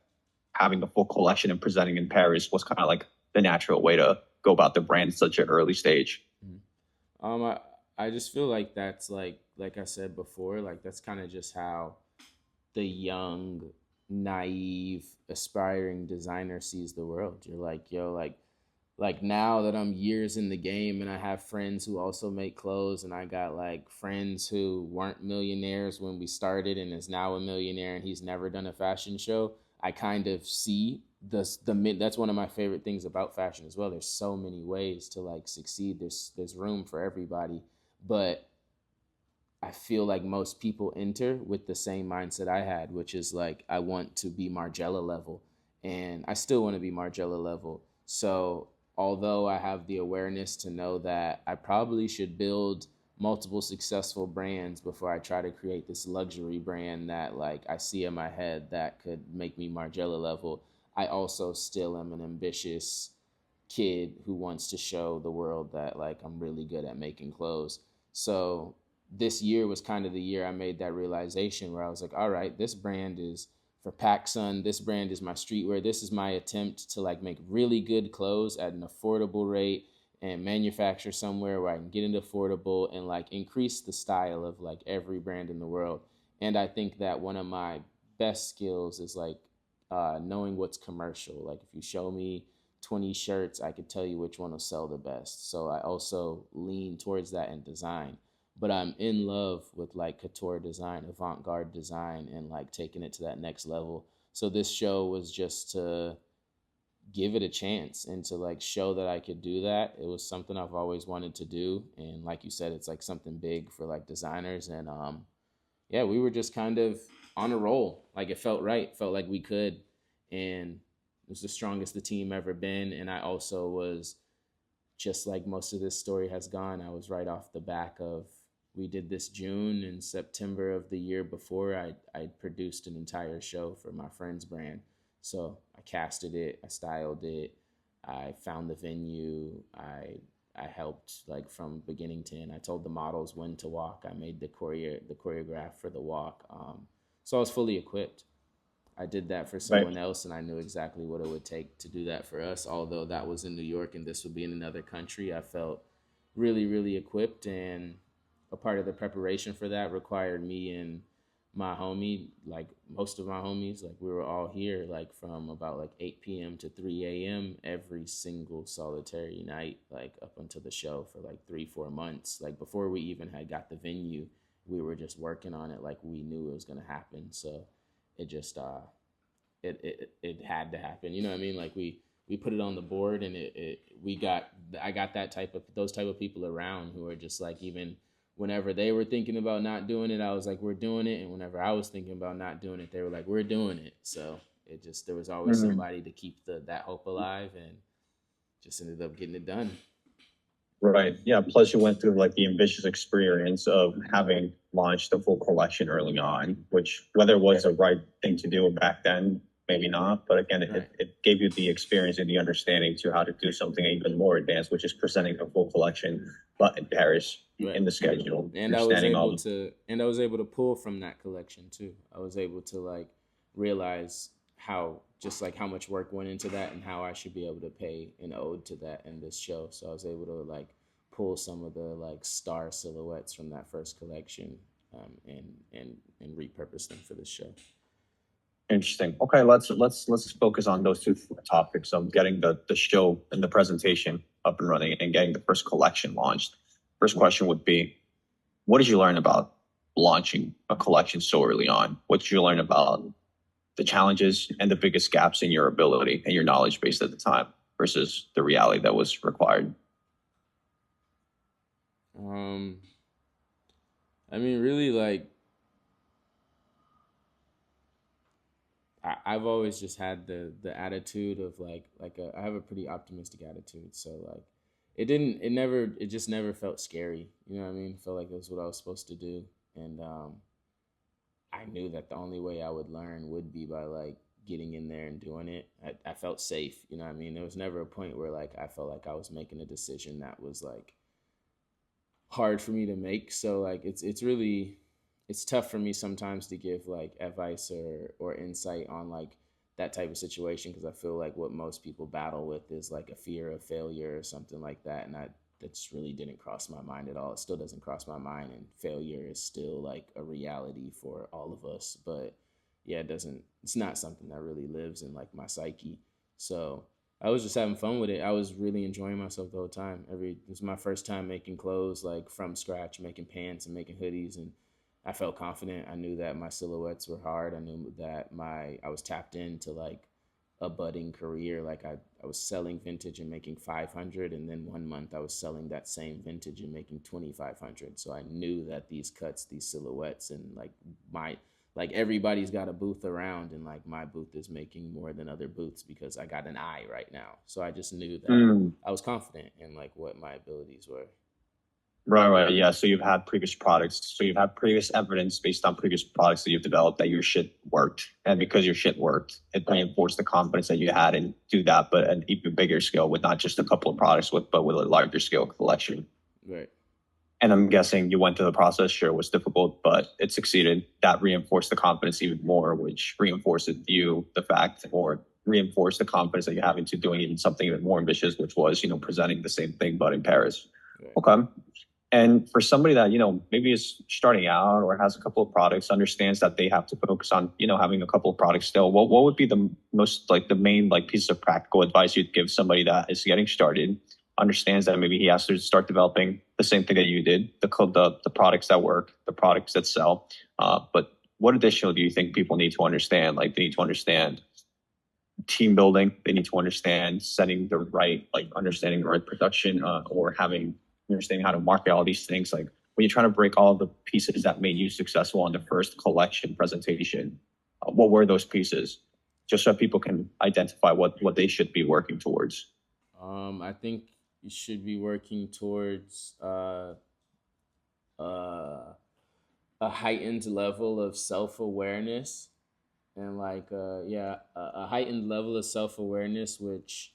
[SPEAKER 2] having a full collection and presenting in Paris was kind of like the natural way to go about the brand at such an early stage?
[SPEAKER 1] Mhm. I just feel like that's like I said before, like that's kind of just how the young, naive, aspiring designer sees the world. You're like, yo, like now that I'm years in the game and I have friends who also make clothes, and I got like friends who weren't millionaires when we started and is now a millionaire and he's never done a fashion show. I kind of see that's one of my favorite things about fashion as well. There's so many ways to like succeed. There's room for everybody, but I feel like most people enter with the same mindset I had, which is like, I want to be Margiela level, and I still want to be Margiela level. So, although I have the awareness to know that I probably should build multiple successful brands before I try to create this luxury brand that like I see in my head that could make me Margiela level, I also still am an ambitious kid who wants to show the world that like I'm really good at making clothes. So this year was kind of the year I made that realization where I was like, all right, this brand is for PacSun. This brand is my streetwear. This is my attempt to like make really good clothes at an affordable rate and manufacture somewhere where I can get it affordable and like increase the style of like every brand in the world. And I think that one of my best skills is like knowing what's commercial. Like if you show me 20 shirts, I could tell you which one will sell the best. So I also lean towards that in design. But I'm in love with like couture design, avant-garde design, and like taking it to that next level. So this show was just to give it a chance and to like show that I could do that. It was something I've always wanted to do. And like you said, it's like something big for like designers. And yeah, we were just kind of on a roll. Like it felt right, felt like we could. And it was the strongest the team ever been. And I also was, just like most of this story has gone, I was right off the back of, we did this June and September of the year before, I produced an entire show for my friend's brand. So I casted it, I styled it, I found the venue, I helped like from beginning to end. I told the models when to walk. I made the choreograph for the walk. So I was fully equipped. I did that for
[SPEAKER 2] Right.
[SPEAKER 1] someone else, and I knew exactly what it would take to do that for us. Although that was in New York and this would be in another country, I felt really, really equipped. And a part of the preparation for that required me and my homie, like most of my homies, like we were all here, like from about like 8 p.m. to 3 a.m. every single solitary night, like up until the show for like 3, 4 months. Like before we even had got the venue, we were just working on it like we knew it was going to happen. So it just it had to happen. You know what I mean? Like we put it on the board, and I got that type of those type of people around who are just like, even whenever they were thinking about not doing it, I was like, we're doing it. And whenever I was thinking about not doing it, they were like, we're doing it. So it just, there was always
[SPEAKER 2] Mhm.
[SPEAKER 1] somebody to keep that hope alive, and just ended up getting it done.
[SPEAKER 2] Right. Yeah. Plus, you went through like the ambitious experience of having launched the full collection early on, which whether it was the right thing to do back then, maybe not. But again,
[SPEAKER 1] Right.
[SPEAKER 2] it gave you the experience and the understanding to how to do something even more advanced, which is presenting the full collection, but in Paris
[SPEAKER 1] Right.
[SPEAKER 2] in the schedule,
[SPEAKER 1] And
[SPEAKER 2] understanding all the.
[SPEAKER 1] I was able to pull from that collection too. I was able to like realize how, just like how much work went into that and how I should be able to pay an ode to that in this show. So I was able to like pull some of the like star silhouettes from that first collection, and repurpose them for this show.
[SPEAKER 2] Interesting. Okay, let's focus on those two topics of getting the show and the presentation up and running and getting the first collection launched. First question would be, what did you learn about launching a collection so early on? What did you learn about the challenges and the biggest gaps in your ability and your knowledge base at the time versus the reality that was required?
[SPEAKER 1] Um, I mean, really, like I've always just had the attitude of I have a pretty optimistic attitude. So like it just never felt scary. You know what I mean? It felt like it was what I was supposed to do. And I knew that the only way I would learn would be by like getting in there and doing it. I felt safe, you know what I mean? There was never a point where like I felt like I was making a decision that was like hard for me to make. So like it's really it's tough for me sometimes to give like advice or insight on like that type of situation because I feel like what most people battle with is like a fear of failure or something like that, and that just really didn't cross my mind at all. It still doesn't cross my mind, and failure is still like a reality for all of us. But yeah, it doesn't. It's not something that really lives in like my psyche. So I was just having fun with it. I was really enjoying myself the whole time. It was my first time making clothes like from scratch, making pants and making hoodies, and I felt confident. I knew that my silhouettes were hard. I knew that I was tapped into like a budding career. Like I was selling vintage and making 500, and then 1 month I was selling that same vintage and making 2,500. So I knew that these cuts, these silhouettes, and like everybody's got a booth around, and like my booth is making more than other booths because I got an eye right now. So I just knew that I was confident in like what my abilities were.
[SPEAKER 2] Right, right. Yeah. So you've had previous products. So you've had previous evidence based on previous products that you've developed that your shit worked. And because your shit worked, it reinforced the confidence that you had and do that, but an even bigger scale with not just a couple of products but with a larger scale collection.
[SPEAKER 1] Right.
[SPEAKER 2] And I'm guessing you went through the process. Sure, it was difficult, but it succeeded. That reinforced the confidence even more, which reinforced you the fact or reinforced the confidence that you're having to doing even something even more ambitious, which was, presenting the same thing, but in Paris.
[SPEAKER 1] Right.
[SPEAKER 2] Okay. And for somebody that, maybe is starting out or has a couple of products, understands that they have to focus on, having a couple of products still, what would be the most like the main like piece of practical advice you'd give somebody that is getting started, understands that maybe he has to start developing the same thing that you did, the products that work, the products that sell. But what additional do you think people need to understand? Like they need to understand team building. They need to understand setting the right, like understanding the right production, or understanding how to market all these things. Like when you're trying to break all the pieces that made you successful on the first collection presentation, what were those pieces? Just so people can identify what they should be working towards.
[SPEAKER 1] I think you should be working towards uh, a heightened level of self awareness and like a heightened level of self awareness, which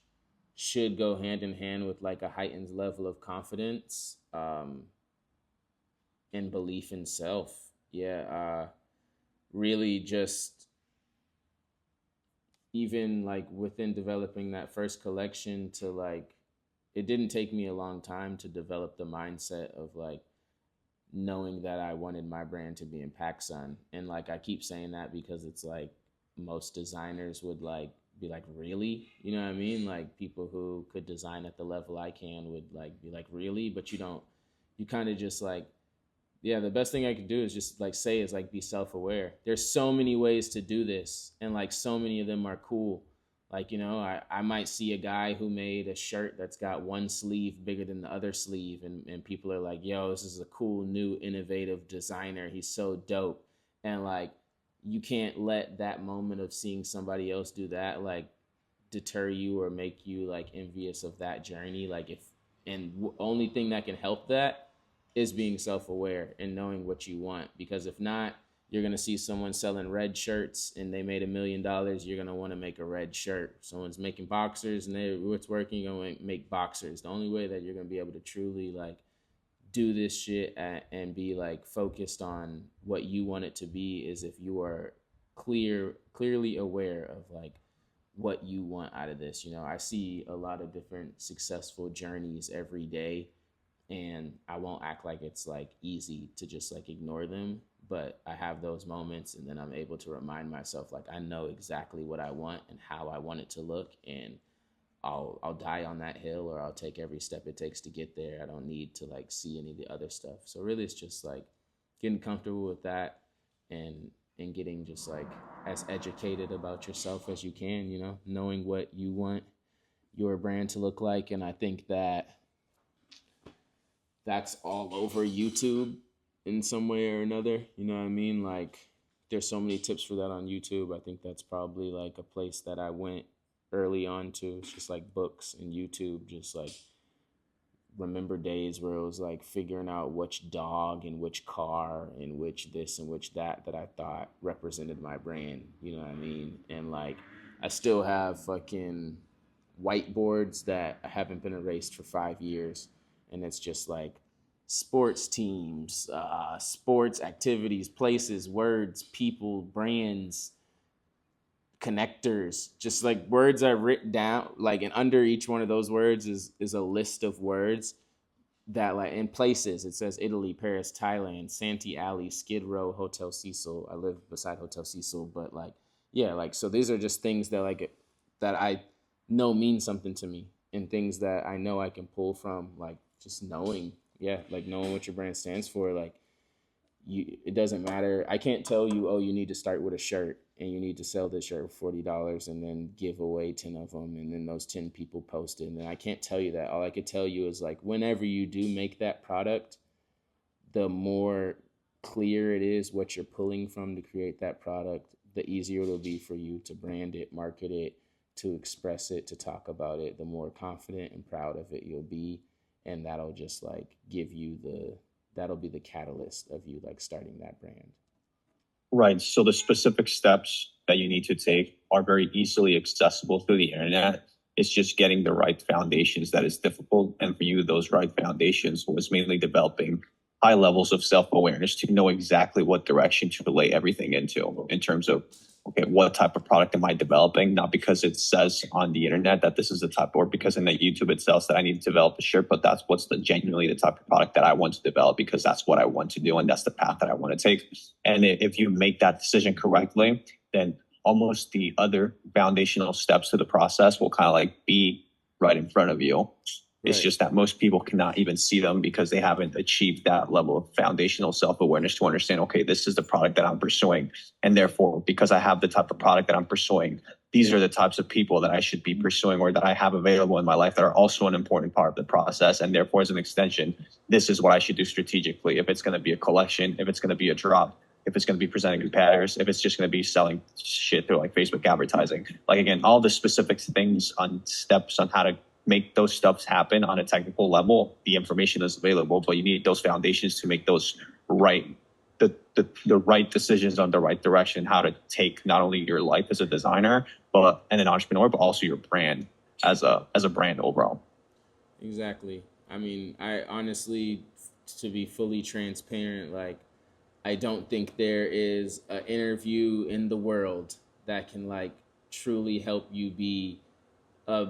[SPEAKER 1] should go hand in hand with like a heightened level of confidence and belief in self. Really just even like within developing that first collection to like it didn't take me a long time to develop the mindset of like knowing that I wanted my brand to be in PacSun. And like I keep saying that because it's like most designers would like be like, really? You know what I mean? Like people who could design at the level I can would like be like, really? But you kind of just like, yeah, the best thing I could do is just like say is like be self-aware. There's so many ways to do this, and like so many of them are cool. Like, I might see a guy who made a shirt that's got one sleeve bigger than the other sleeve, and people are like, yo, this is a cool, new, innovative designer. He's so dope. And like, you can't let that moment of seeing somebody else do that like deter you or make you like envious of that journey. Like, only thing that can help that is being self-aware and knowing what you want, because if not, you're going to see someone selling red shirts and they made $1 million. You're going to want to make a red shirt. Someone's making boxers and it's working, you're going to make boxers. The only way that you're going to be able to truly like do this shit and be like focused on what you want it to be is if you are clearly aware of like what you want out of this. I see a lot of different successful journeys every day, and I won't act like it's like easy to just like ignore them, but I have those moments, and then I'm able to remind myself like I know exactly what I want and how I want it to look, and I'll die on that hill, or I'll take every step it takes to get there. I don't need to like see any of the other stuff. So really it's just like getting comfortable with that and getting just like as educated about yourself as you can, knowing what you want your brand to look like. And I think that's all over YouTube in some way or another. You know what I mean? Like there's so many tips for that on YouTube. I think that's probably like a place that I went early on to. It's just like books and YouTube, just like remember days where it was like figuring out which dog and which car and which this and which that I thought represented my brand. You know what I mean? And like, I still have fucking whiteboards that haven't been erased for 5 years. And it's just like sports teams, sports activities, places, words, people, brands, connectors, just like words are written down, like, and under each one of those words is a list of words that, like, in places it says Italy, Paris, Thailand, Santee Alley, Skid Row, Hotel Cecil. I live beside Hotel Cecil, but like, yeah, like, so these are just things that like that I know mean something to me, and things that I know I can pull from, like, just knowing, yeah, like knowing what your brand stands for. Like, it doesn't matter. I can't tell you, oh, you need to start with a shirt and you need to sell this shirt for $40 and then give away 10 of them, and then those 10 people post it. And I can't tell you that. All I could tell you is, like, whenever you do make that product, the more clear it is what you're pulling from to create that product, the easier it'll be for you to brand it, market it, to express it, to talk about it. The more confident and proud of it you'll be, and that'll just like that'll be the catalyst of you like starting that brand.
[SPEAKER 2] Right. So the specific steps that you need to take are very easily accessible through the internet. It's just getting the right foundations that is difficult. And for you, those right foundations was mainly developing high levels of self-awareness to know exactly what direction to lay everything into, in terms of, okay, what type of product am I developing? Not because it says on the internet that this is the type, or because in the YouTube it says that I need to develop a shirt, but that's what's genuinely the type of product that I want to develop, because that's what I want to do and that's the path that I want to take. And if you make that decision correctly, then almost the other foundational steps to the process will kind of like be right in front of you. It's just that most people cannot even see them because they haven't achieved that level of foundational self-awareness to understand, okay, this is the product that I'm pursuing. And therefore, because I have the type of product that I'm pursuing, these are the types of people that I should be pursuing, or that I have available in my life that are also an important part of the process. And therefore, as an extension, this is what I should do strategically. If it's going to be a collection, if it's going to be a drop, if it's going to be presenting in pairs, if it's just going to be selling shit through like Facebook advertising. Like, again, all the specific things on steps on how to make those stuffs happen on a technical level, the information is available, but you need those foundations to make those right, the right decisions on the right direction, how to take not only your life as a designer, but and an entrepreneur, but also your brand as a brand overall.
[SPEAKER 1] Exactly. I mean, I honestly, to be fully transparent, like, I don't think there is an interview in the world that can like truly help you be a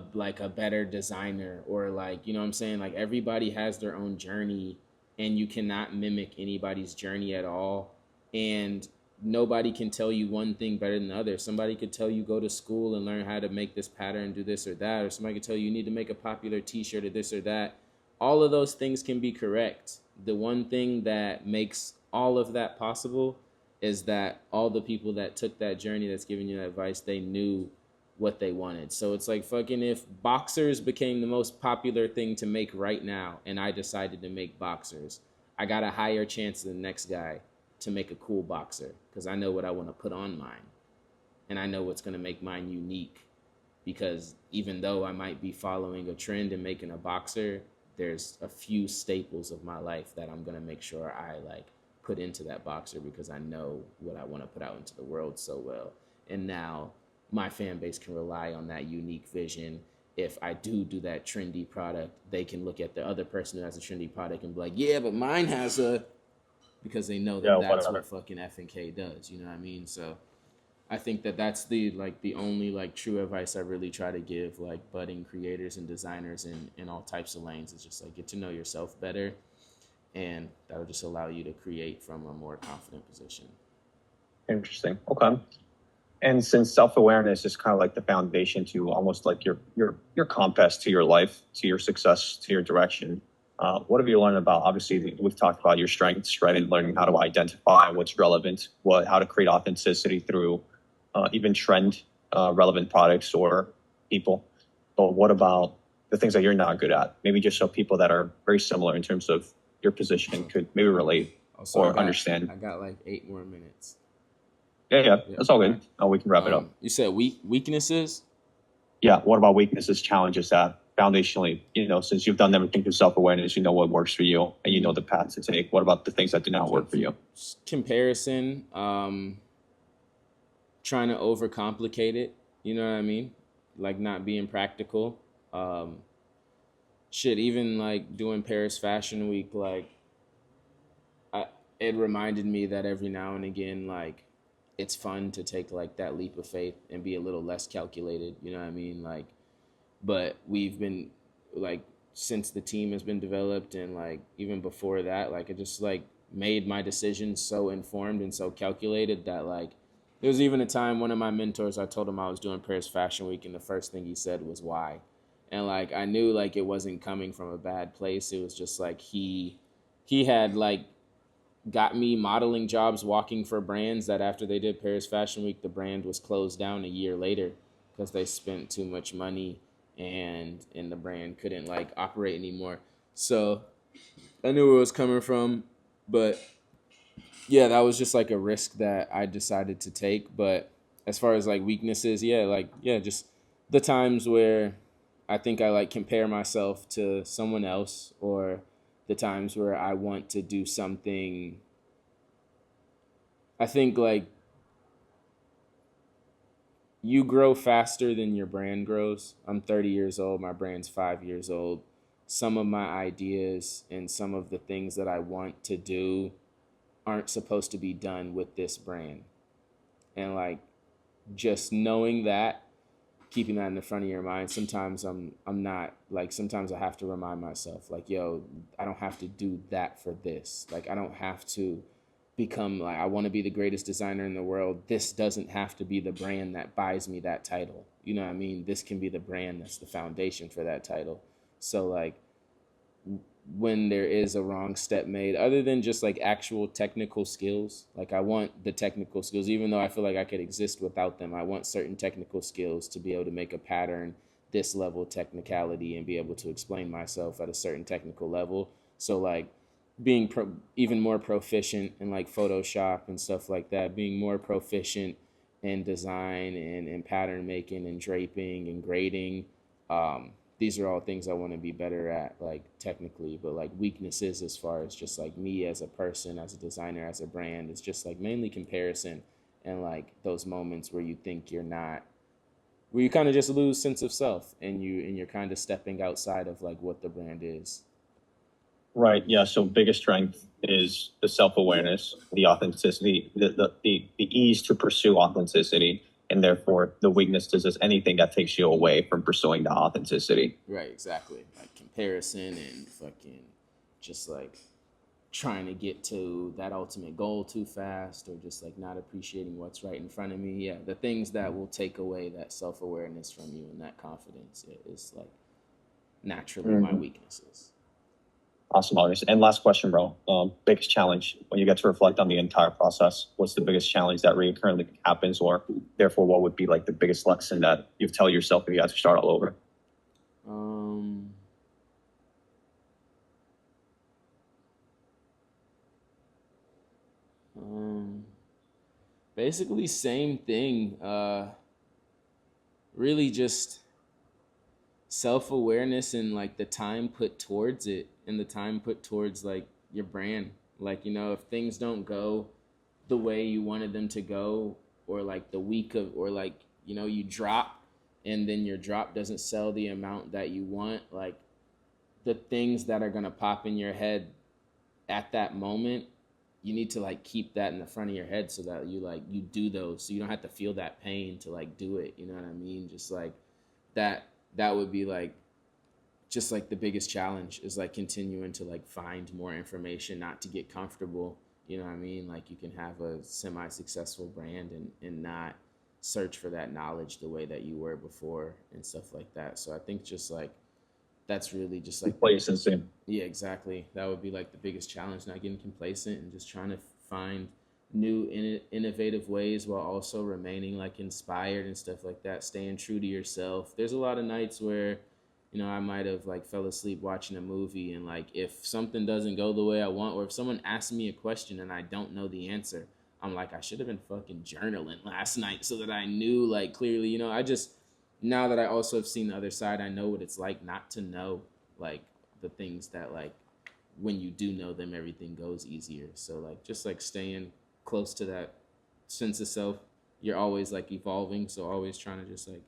[SPEAKER 1] better designer, or like, you know what I'm saying? Like, everybody has their own journey and you cannot mimic anybody's journey at all. And nobody can tell you one thing better than the other. Somebody could tell you go to school and learn how to make this pattern, do this or that, or somebody could tell you need to make a popular t-shirt or this or that. All of those things can be correct. The one thing that makes all of that possible is that all the people that took that journey, that's giving you that advice, they knew what they wanted. So it's like, fucking, if boxers became the most popular thing to make right now and I decided to make boxers, I got a higher chance than the next guy to make a cool boxer, because I know what I want to put on mine and I know what's going to make mine unique. Because even though I might be following a trend and making a boxer, there's a few staples of my life that I'm going to make sure I like put into that boxer, because I know what I want to put out into the world so well. And now my fan base can rely on that unique vision. If I do that trendy product, they can look at the other person who has a trendy product and be like, yeah, but mine has a, because they know that that's what fucking F&K does. You know what I mean? So I think that that's the only like true advice I really try to give like budding creators and designers in all types of lanes, is just like, get to know yourself better, and that'll just allow you to create from a more confident position.
[SPEAKER 2] Interesting. Okay. And since self-awareness is kind of like the foundation to almost like your compass to your life, to your success, to your direction, what have you learned about, obviously we've talked about your strengths, right? And learning how to identify what's relevant, how to create authenticity through even trend relevant products or people. But what about the things that you're not good at? Maybe just so people that are very similar in terms of your position could maybe relate or understand.
[SPEAKER 1] I got like 8 more minutes.
[SPEAKER 2] Yeah, that's all good. We can wrap it up.
[SPEAKER 1] You said weaknesses?
[SPEAKER 2] Yeah, what about weaknesses, challenges that foundationally, since you've done everything through self-awareness, you know what works for you and you know the path to take. What about the things that do not work for you?
[SPEAKER 1] Comparison, trying to overcomplicate it, you know what I mean? Like not being practical. Even like doing Paris Fashion Week, like it reminded me that every now and again, like it's fun to take like that leap of faith and be a little less calculated, you know what I mean? Like, but we've been like, since the team has been developed and like even before that, like I just like made my decisions so informed and so calculated that like there was even a time one of my mentors, I told him I was doing Paris Fashion Week and the first thing he said was why. And like I knew like it wasn't coming from a bad place. It was just like he had like got me modeling jobs walking for brands that after they did Paris Fashion Week, the brand was closed down a year later because they spent too much money and the brand couldn't like operate anymore. So I knew where it was coming from, but yeah, that was just like a risk that I decided to take. But as far as like weaknesses, just the times where I think I like compare myself to someone else, or the times where I want to do something. I think like you grow faster than your brand grows. I'm 30 years old. My brand's 5 years old. Some of my ideas and some of the things that I want to do aren't supposed to be done with this brand. And like just knowing that, keeping that in the front of your mind, sometimes I'm not like, sometimes I have to remind myself like, yo, I don't have to do that for this. Like I don't have to become like, I want to be the greatest designer in the world. This doesn't have to be the brand that buys me that title. You know what I mean? This can be the brand that's the foundation for that title. So like when there is a wrong step made, other than just like actual technical skills, like I want the technical skills, even though I feel like I could exist without them. I want certain technical skills to be able to make a pattern this level technicality and be able to explain myself at a certain technical level. So like being even more proficient in like Photoshop and stuff like that, being more proficient in design and pattern making and draping and grading. These are all things I want to be better at, like technically, but like weaknesses as far as just like me as a person, as a designer, as a brand, it's just like mainly comparison and like those moments where you think you're not, where you kind of just lose sense of self and you're kind of stepping outside of like what the brand is.
[SPEAKER 2] Right. Yeah. So biggest strength is the self-awareness, the authenticity, the ease to pursue authenticity, and therefore the weakness is just anything that takes you away from pursuing the authenticity.
[SPEAKER 1] Right, exactly. Like comparison and fucking just like trying to get to that ultimate goal too fast, or just like not appreciating what's right in front of me. Yeah, the things that will take away that self-awareness from you and that confidence is like naturally my weaknesses.
[SPEAKER 2] Awesome, August. And last question, bro. Biggest challenge when you get to reflect on the entire process. What's the biggest challenge that recurrently happens, or therefore, what would be like the biggest lesson that you tell yourself if you had to start all over?
[SPEAKER 1] Basically, same thing. Really, just self-awareness and like the time put towards it and the time put towards like your brand. Like, you know, if things don't go the way you wanted them to go, or like the week of, or like, you know, you drop and then your drop doesn't sell the amount that you want, like the things that are going to pop in your head at that moment, you need to like keep that in the front of your head so that you do those, so you don't have to feel that pain to like do it. You know what I mean? Just like that would be like just like the biggest challenge, is like continuing to like find more information, not to get comfortable. You know what I mean? Like you can have a semi-successful brand and not search for that knowledge the way that you were before and stuff like that. So I think just like that's really just like
[SPEAKER 2] Complacency.
[SPEAKER 1] yeah, exactly. That would be like the biggest challenge, not getting complacent and just trying to find new innovative ways while also remaining like inspired and stuff like that, staying true to yourself. There's a lot of nights where, you know, I might have like fell asleep watching a movie, and like if something doesn't go the way I want, or if someone asks me a question and I don't know the answer, I'm like, I should have been fucking journaling last night so that I knew like clearly, you know, I just now that I also have seen the other side, I know what it's like not to know, like, the things that, like, when you do know them, everything goes easier. So, like, just, like, staying close to that sense of self, you're always, like, evolving. So always trying to just, like,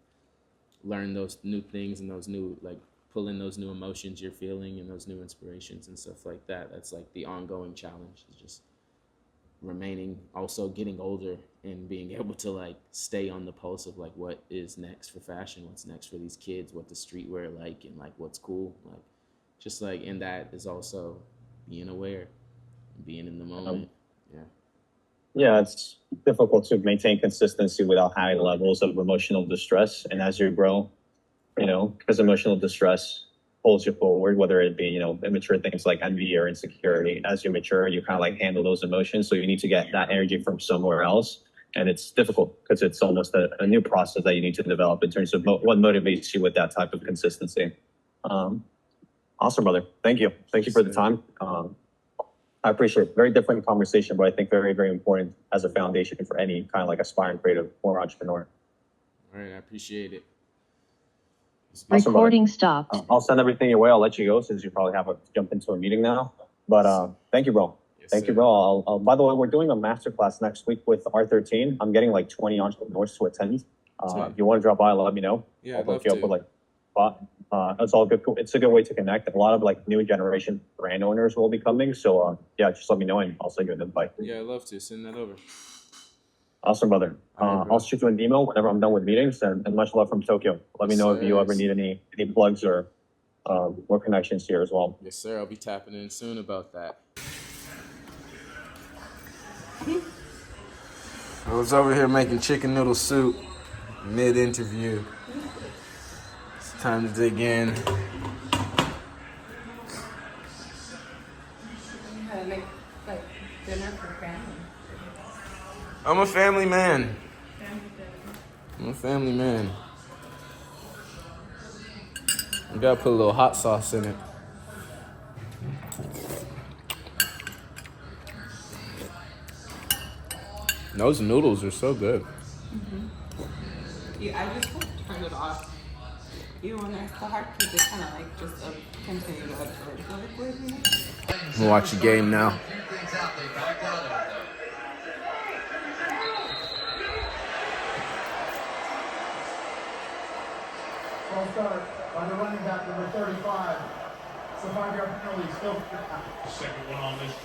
[SPEAKER 1] learn those new things and those new, like, pull in those new emotions you're feeling and those new inspirations and stuff like that. That's, like, the ongoing challenge, is just remaining, also getting older and being able to, like, stay on the pulse of, like, what is next for fashion, what's next for these kids, what the streetwear like, and, like, what's cool. Like, just, like, in that is also being aware, being in the moment.
[SPEAKER 2] Yeah, it's difficult to maintain consistency without high levels of emotional distress. And as you grow, because emotional distress pulls you forward, whether it be, immature things like envy or insecurity. As you mature, you kind of like handle those emotions. So you need to get that energy from somewhere else. And it's difficult because it's almost a new process that you need to develop in terms of what motivates you with that type of consistency. Awesome, brother. Thank you. Thank you for the time. I appreciate it. Very different conversation, but I think very, very important as a foundation for any kind of like aspiring creative or entrepreneur.
[SPEAKER 1] All right, I appreciate it.
[SPEAKER 2] Awesome,
[SPEAKER 3] Recording stopped.
[SPEAKER 2] I'll send everything your way. I'll let you go since you probably have to jump into a meeting now. But thank you, bro.
[SPEAKER 1] Yes,
[SPEAKER 2] Thank
[SPEAKER 1] sir.
[SPEAKER 2] you, bro. By the way, we're doing a masterclass next week with R13. I'm getting like 20 entrepreneurs to attend. If you want to drop by, let me know.
[SPEAKER 1] Yeah,
[SPEAKER 2] I'll
[SPEAKER 1] I'd love
[SPEAKER 2] hook you up
[SPEAKER 1] to.
[SPEAKER 2] with like spot. It's all good. It's a good way to connect. A lot of like new generation brand owners will be coming. So yeah, just let me know and I'll send you an invite.
[SPEAKER 1] Yeah, I'd love to. Send that over.
[SPEAKER 2] Awesome, brother.
[SPEAKER 1] All right, bro.
[SPEAKER 2] I'll shoot you an email whenever I'm done with meetings, and much love from Tokyo. Let me know if you ever need any plugs or more connections here as well.
[SPEAKER 1] Yes, sir. I'll be tapping in soon about that. I was over here making chicken noodle soup mid-interview. It's time to dig in.
[SPEAKER 4] How to make like dinner for family.
[SPEAKER 1] I'm a family man. I'm a family man. You gotta put a little hot sauce in it. Those noodles are so good.
[SPEAKER 4] Yeah, I just turned it off. Even when it's so hard because it kind of like just continue to absorb the liquid, you know?
[SPEAKER 1] I'm gonna watch the game now.
[SPEAKER 5] False start by the running back number 35. It's a 5-yard penalty. Still. Second one on this.